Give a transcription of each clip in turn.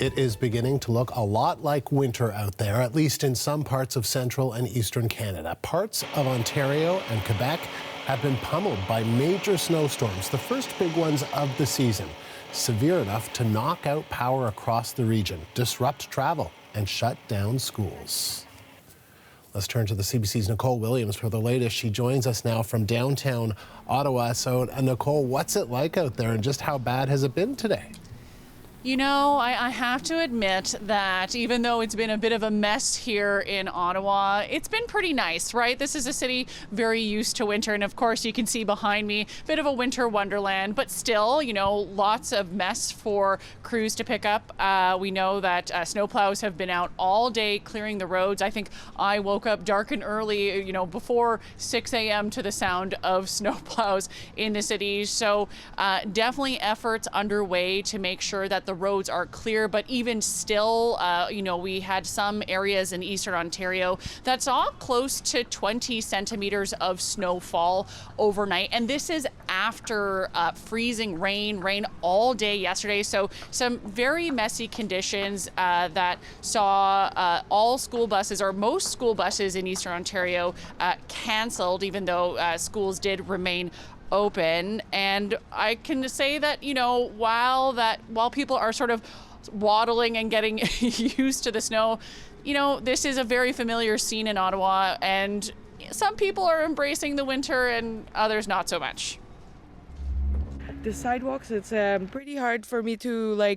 It is beginning to look a lot like winter out there, at least in some parts of central and eastern Canada. Parts of Ontario and Quebec have been pummeled by major snowstorms, the first big ones of the season, severe enough to knock out power across the region, disrupt travel, and shut down schools. Let's turn to the CBC's Nicole Williams for the latest. She joins us now from downtown Ottawa. So, Nicole, what's it like out there and just how bad has it been today? You know, I have to admit that even though it's been a bit of a mess here in Ottawa, it's been pretty nice, right? This is a city very used to winter, and of course you can see behind me, a bit of a winter wonderland, but still, you know, lots of mess for crews to pick up. We know that snowplows have been out all day clearing the roads. I think I woke up dark and early, you know, before 6 a.m. to the sound of snowplows in the city. So definitely efforts underway to make sure that the roads are clear, but even still, you know, we had some areas in eastern Ontario that saw close to 20 centimeters of snowfall overnight, and this is after freezing rain all day yesterday. So some very messy conditions that saw all school buses, or most school buses in eastern Ontario, canceled, even though schools did remain open. And I can say that, you know, while people are sort of waddling and getting used to the snow, you know, this is a very familiar scene in Ottawa, and some people are embracing the winter and others not so much. The sidewalks, it's pretty hard for me to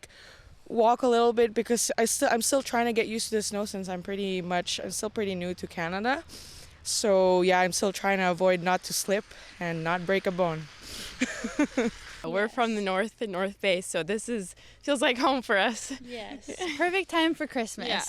walk a little bit because I'm still trying to get used to the snow since I'm still pretty new to Canada. So yeah, I'm still trying to avoid not to slip and not break a bone. We're from the North Bay, so this feels like home for us. Yes, perfect time for Christmas. Yeah.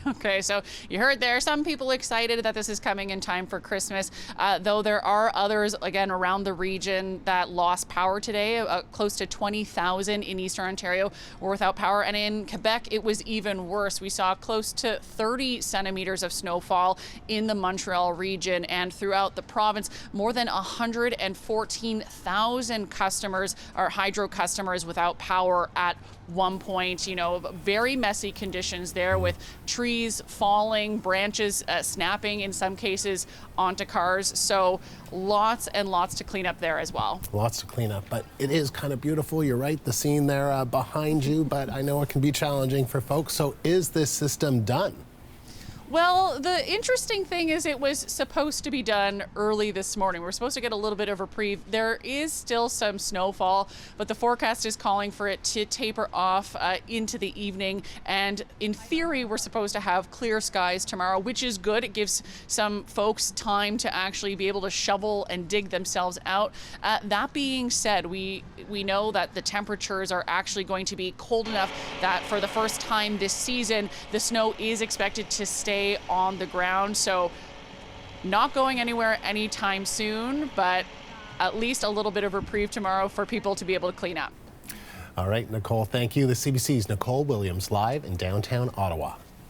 Okay, so you heard there, some people excited that this is coming in time for Christmas, though there are others, again, around the region that lost power today. Close to 20,000 in eastern Ontario were without power, and in Quebec it was even worse. We saw close to 30 centimeters of snowfall in the Montreal region, and throughout the province, more than 114,000 customers are hydro customers without power at one point. You know, very messy conditions there with trees falling, branches snapping in some cases onto cars. So lots and lots to clean up there as well. Lots to clean up, but it is kind of beautiful. You're right, the scene there behind you, but I know it can be challenging for folks. So is this system done? Well, the interesting thing is it was supposed to be done early this morning. We're supposed to get a little bit of reprieve. There is still some snowfall, but the forecast is calling for it to taper off into the evening. And in theory, we're supposed to have clear skies tomorrow, which is good. It gives some folks time to actually be able to shovel and dig themselves out. That being said, we know that the temperatures are actually going to be cold enough that for the first time this season, the snow is expected to stay on the ground. So not going anywhere anytime soon, but at least a little bit of reprieve tomorrow for people to be able to clean up. All right, Nicole, thank you. The CBC's Nicole Williams live in downtown Ottawa.